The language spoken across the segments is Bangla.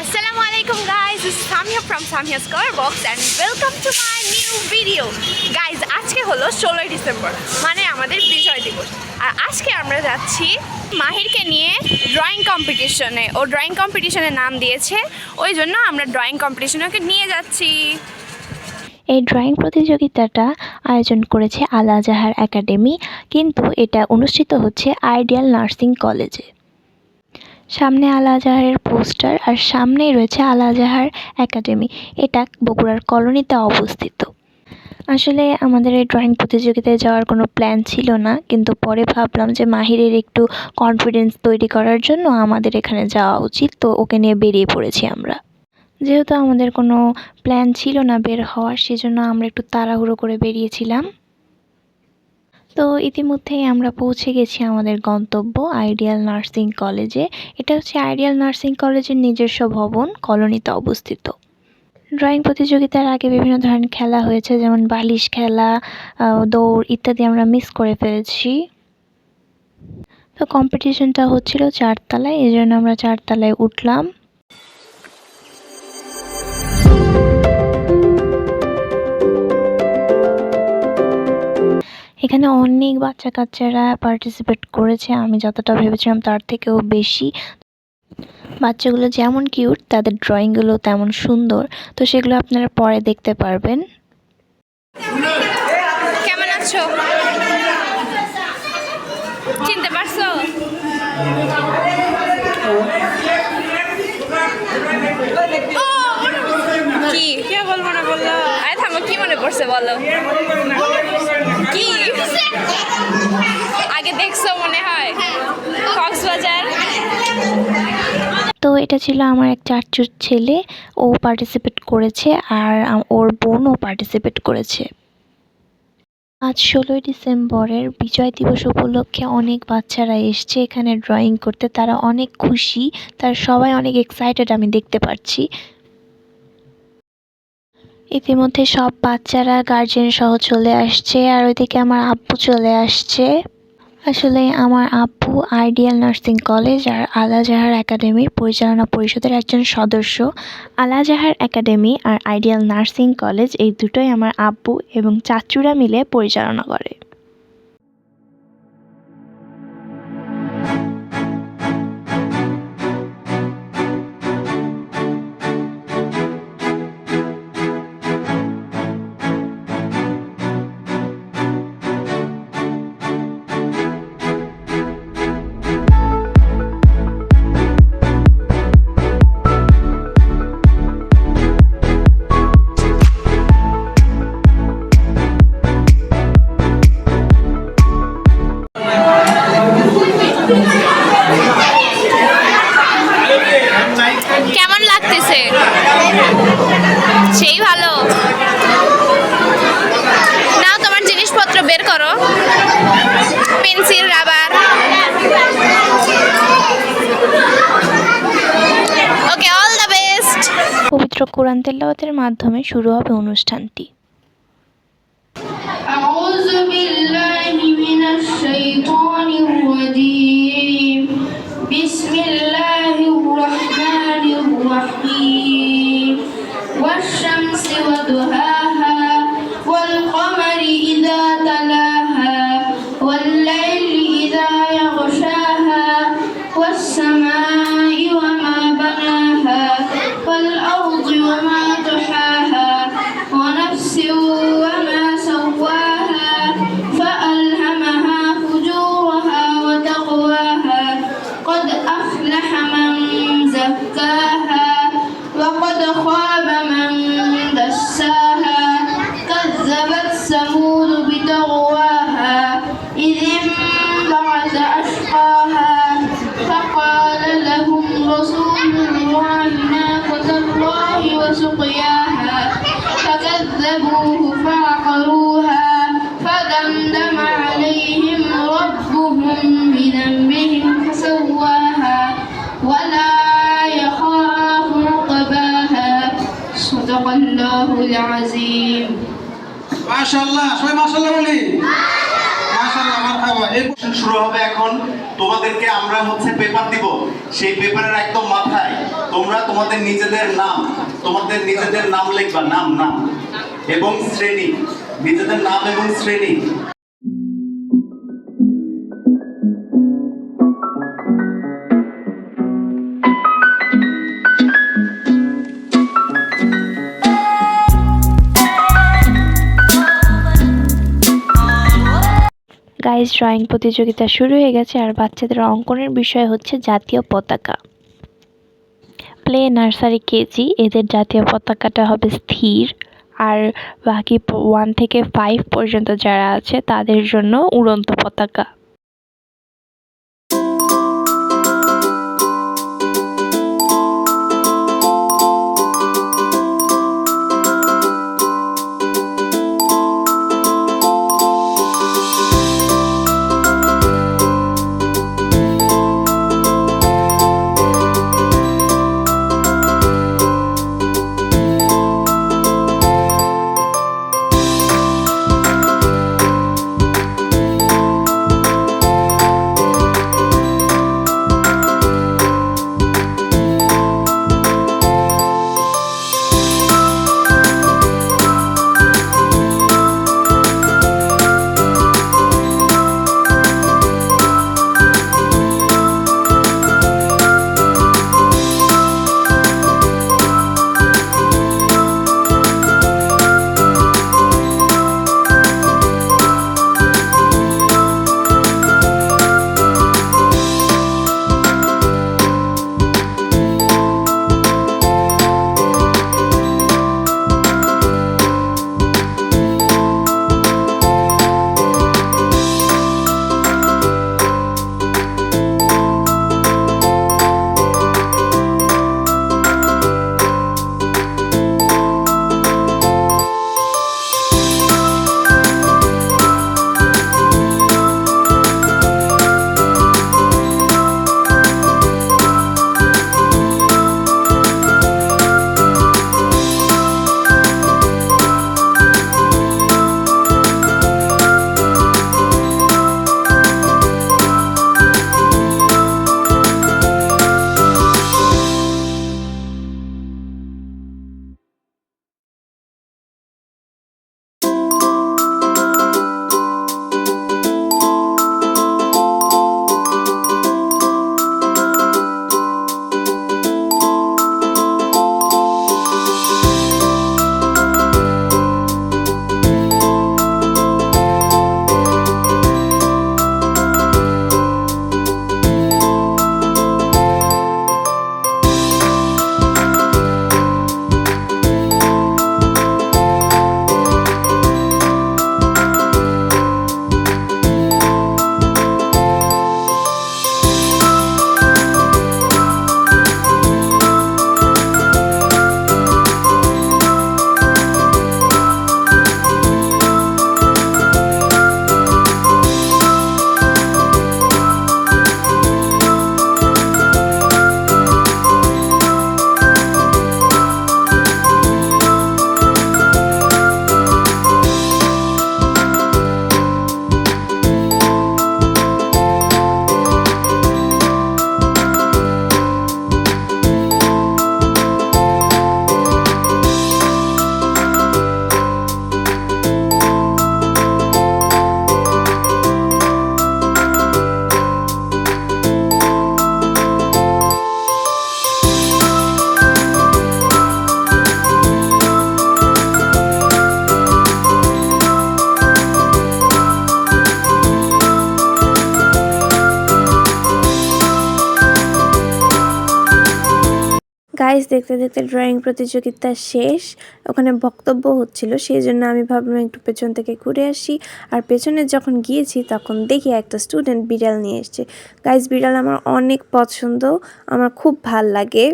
Assalamualaikum guys, this is Samia from Samia's Color Box and welcome to my new video. Guys, আজকে হলো 16 ডিসেম্বর মানে আমাদের বিজয় দিবস। আর আজকে আমরা যাচ্ছি মাহিরকে নিয়ে ড্রয়িং কম্পিটিশনে। ও ড্রয়িং কম্পিটিশনে নাম দিয়েছে, ওই জন্য আমরা ড্রয়িং কম্পিটিশনে ওকে নিয়ে যাচ্ছি। এই ড্রয়িং প্রতিযোগিতাটা আয়োজন করেছে আল আজহার একাডেমি, কিন্তু এটা অনুষ্ঠিত হচ্ছে আইডিয়াল নার্সিং কলেজে। সামনে আল আজহারের পোস্টার আর সামনেই রয়েছে আল আজহার একাডেমি। এটা বগুড়ার কলোনিতে অবস্থিত। আসলে আমাদের এই ড্রয়িং প্রতিযোগিতায় যাওয়ার কোনো প্ল্যান ছিল না, কিন্তু পরে ভাবলাম যে মাহিরের একটু কনফিডেন্স তৈরি করার জন্য আমাদের এখানে যাওয়া উচিত, তো ওকে নিয়ে বেরিয়ে পড়েছি আমরা। যেহেতু আমাদের কোনো প্ল্যান ছিল না বের হওয়ার, সেজন্য আমরা একটু তাড়াহুড়ো করে বেরিয়েছিলাম। তো ইতিমধ্যেই আমরা পৌঁছে গেছি আমাদের গন্তব্য আইডিয়াল নার্সিং কলেজে। এটা হচ্ছে আইডিয়াল নার্সিং কলেজের নিজস্ব ভবন, কলোনিতে অবস্থিত। ড্রয়িং প্রতিযোগিতার আগে বিভিন্ন ধরনের খেলা হয়েছে, যেমন বালিশ খেলা, দৌড় ইত্যাদি আমরা মিস করে ফেলেছি। তো কম্পিটিশনটা হচ্ছিল 4 তলায়, এই জন্য আমরা 4 তলায় উঠলাম। এখানে অনেক বাচ্চা কাচ্চারা পার্টিসিপেট করেছে, আমি যতটা ভেবেছিলাম তার থেকেও বেশি। বাচ্চাগুলো যেমন কিউট, তাদের ড্রয়িংগুলো তেমন সুন্দর, তো সেগুলো আপনারা পরে দেখতে পারবেন। কেমন আছো? চিনতে পারছো? কি কে বলবো না বললো? আরে থামো, কি মনে পড়ছে বলো? কি আগে দেখছো মনে হয় কক্সবাজার? তো এটা ছিল আমার এক চাচুর ছেলে, ও পার্টিসিপেট করেছে আর ওর বোনও পার্টিসিপেট করেছে। আজ 16 ডিসেম্বরের বিজয় দিবস উপলক্ষে অনেক বাচ্চারা এসছে এখানে ড্রয়িং করতে। তারা অনেক খুশি, তারা সবাই অনেক এক্সাইটেড, আমি দেখতে পাচ্ছি। ইতিমধ্যে সব বাচ্চারা গার্জিয়ান সহ চলে আসছে, আর ওইদিকে আমার আব্বু চলে আসছে। আসলে আমার আব্বু আইডিয়াল নার্সিং কলেজ আর আল আজহার একাডেমির পরিচালনা পরিষদের একজন সদস্য। আল আজহার একাডেমি আর আইডিয়াল নার্সিং কলেজ এই দুটোই আমার আব্বু এবং চাচুরা মিলে পরিচালনা করে। কেমন লাগতেছে? সেই ভালো। নাও তোমার জিনিসপত্র বের করো, pencil, rubber. Okay, all the best. পবিত্র কোরআন তেলাওয়াতের মাধ্যমে শুরু হবে অনুষ্ঠানটি। أعوذ بالله من الشيطان الرجيم بسم الله الرحمن الرحيم والشمس وضحاها والقمر إذا تلاها والليل إذا يغشاها والسماء وما بناها والأرض وما طحاها ونفس وما سواها فألهمها فجورها وتقواها قد أفلح من زكاها وقد خاب من دساها كذبت ثمود بتقواها إذ انبعث أشقاها فقال لهم رسول الله ناقة الله وسقياها فكذبوه فعقروها فدمدم عليهم ربهم بذنبهم فسواها ولا يخاف عقباها صدق الله العظيم। ما شاء الله، شوي ما شاء الله ولي ما شاء الله، مرحبا ইনশাআল্লাহ শুরু হবে এখন। তোমাদেরকে আমরা পেপার দিব, সেই পেপারের একদম মাথায় তোমরা তোমাদের নিজেদের নাম লিখবা, নাম এবং শ্রেণী, নিজেদের নাম এবং শ্রেণী। গাইজ, ড্রয়িং প্রতিযোগিতা শুরু হয়ে গেছে আর বাচ্চাদের অঙ্কনের বিষয় হচ্ছে জাতীয় পতাকা। প্লে, নার্সারি, কেজি এদের জাতীয় পতাকাটা হবে স্থির, আর বাকি 1 থেকে 5 পর্যন্ত যারা আছে তাদের জন্য উড়ন্ত পতাকা। গাইস, দেখতে দেখতে ড্রয়িং প্রতিযোগিতা শেষ। ওখানে বক্তব্য হচ্ছিল, সেই জন্য আমি ভাবলাম একটু পেছন থেকে ঘুরে আসি। আর পেছনে যখন গিয়েছি তখন দেখি একটা স্টুডেন্ট বিড়াল নিয়ে এসছে। গাইস, বিড়াল আমার অনেক পছন্দ, আমার খুব ভাল লাগে।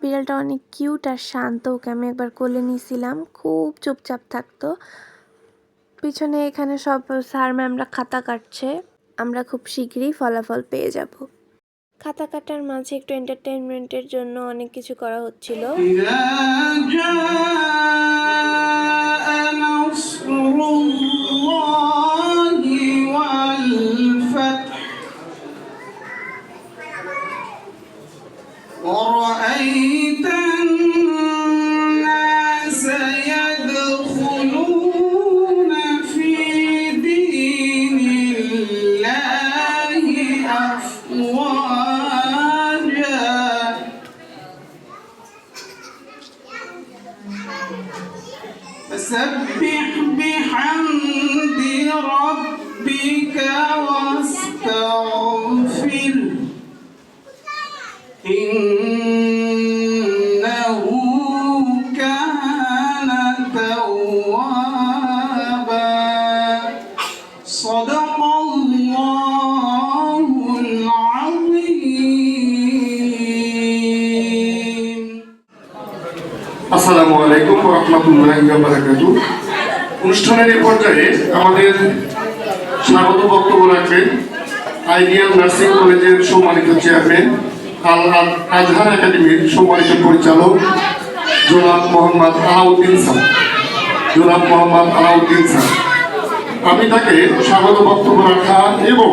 বিড়ালটা অনেক কিউট আর শান্ত। ওকে আমি একবার কোলে নিয়েছিলাম, খুব চুপচাপ থাকতো। পিছনে এখানে সব স্যার ম্যামরা খাতা কাটছে। আমরা খুব শীঘ্রই ফলাফল পেয়ে যাব। খাতা কাটার মাঝে একটু এন্টারটেইনমেন্টের জন্য অনেক কিছু করা হচ্ছিল। فسبح بحمد ربك واستغفر إنه كان توابا صدق الله العظيم আসসালামু আলাইকুম ওয়া রাহমাতুল্লাহি ওয়া বারাকাতুহু। অনুষ্ঠানের এই পর্যায়ে আমাদের স্বাগত বক্তব্য রাখবেন আইডিয়াল নার্সিং কলেজের সম্মানিত চেয়ারম্যান আল আজহার একাডেমির সম্মানিত পরিচালক জনাব মোহাম্মদ আলাউদ্দিন স্যার। আমি তাকে স্বাগত বক্তব্য রাখা এবং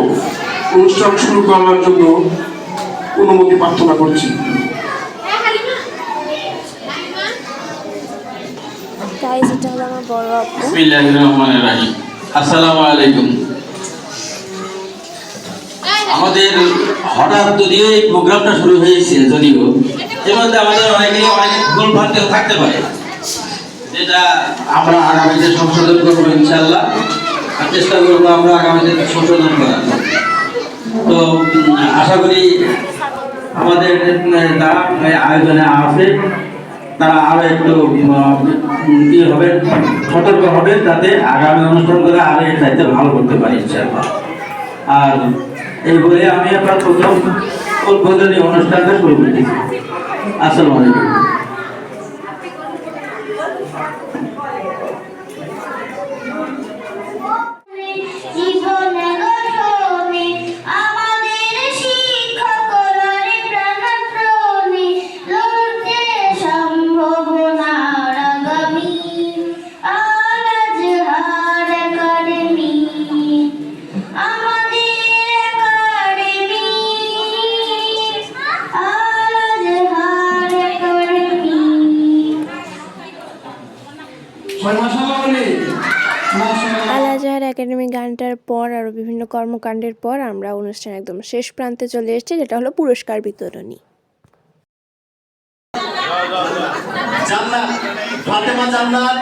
অনুষ্ঠান শুরু করার জন্য অনুমতি প্রার্থনা করছি। গাইজ, এটা হলো আমার বড় আপু। বিসমিল্লাহির রহমানির রহিম। আসসালামু আলাইকুম। আমাদের হঠাৎ যদিও এই প্রোগ্রামটা শুরু হয়েছে, যদিও এর মধ্যে আমাদের অনেক ভুলভ্রান্তি থাকতে পারে, যেটা আমরা আগামীতে সংশোধন করবো ইনশাআল্লাহ। আর চেষ্টা করবো আমরা আগামীতে সংশোধন করার। তো আশা করি আমাদের যারা আয়োজনে আছে তারা আরো একটু সতর্ক হবে, যাতে আগামী অনুষ্ঠানগুলো আরো এর দায়িত্ব ভালো করতে পারি ইনশাআল্লাহ। আর এই বলে আমি আপনার প্রথম উদ্বোধনী অনুষ্ঠানটা শুরু করছি। আসসালামু আলাইকুম। জীবনে গঠনে আমাদের শিক্ষকগণের প্রাণপ্রণে লড়তে সম্ভাবনার আগামী আল আজহার একাডেমি আমাদের একাডেমি আল আজহার একাডেমি। মাশাআল্লাহ বলি মাশাআল্লাহ। আল আজহার একাডেমি গানটার পর আরও বিভিন্ন কর্মকাণ্ডের পর আমরা অনুষ্ঠান একদম শেষ প্রান্তে চলে এসেছি, যেটা হলো পুরস্কার বিতরণী। জান্নাত, ফাতেমা জান্নাত,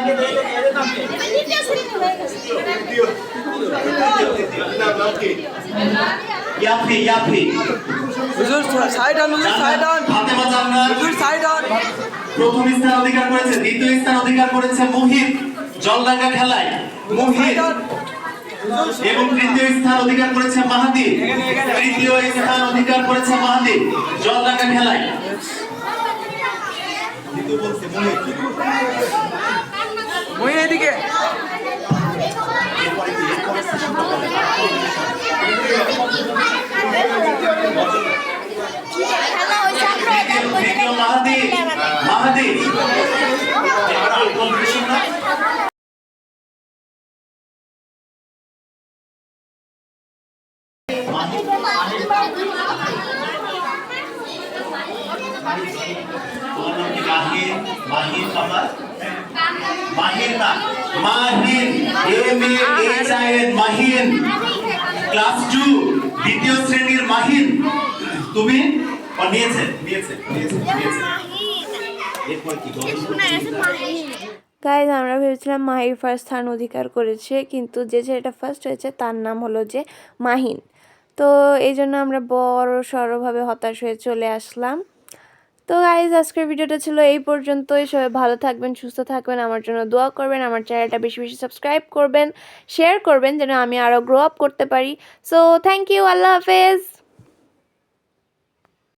ইয়াফি হুজুর সাইড অন, হুজুর সাইড অন, ফাতেমা জান্নাত হুজুর সাইড অন। প্রথম স্থান অধিকার করেছে, দ্বিতীয় স্থান অধিকার করেছে মুহিত জলডাঙ্গা খেলায় মুহিত, এবং তৃতীয় স্থান অধিকার করেছে মাহাদি, তৃতীয় স্থান অধিকার করেছে মাহাদি জলডাঙ্গা খেলায়। মই এদিকে তৃতীয় মাহাদি মাহিন ক্লাস 2 দ্বিতীয় শ্রেণীর মাহিন। তুমি নিয়েছে এরপর কি গাইজ, আমরা ভেবেছিলাম মাহির ফার্স্ট স্থান অধিকার করেছে, কিন্তু যে ছেলেটা ফার্স্ট হয়েছে তার নাম হলো যে মাহিন। তো এই জন্য আমরা বড় সড়োভাবে হতাশ হয়ে চলে আসলাম। তো গাইজ, আজকের ভিডিওটা ছিল এই পর্যন্তই। সবাই ভালো থাকবেন, সুস্থ থাকবেন, আমার জন্য দোয়া করবেন, আমার চ্যানেলটা বেশি বেশি সাবস্ক্রাইব করবেন, শেয়ার করবেন, যেন আমি আরও গ্রো আপ করতে পারি। সো থ্যাংক ইউ, আল্লাহ হাফেজ।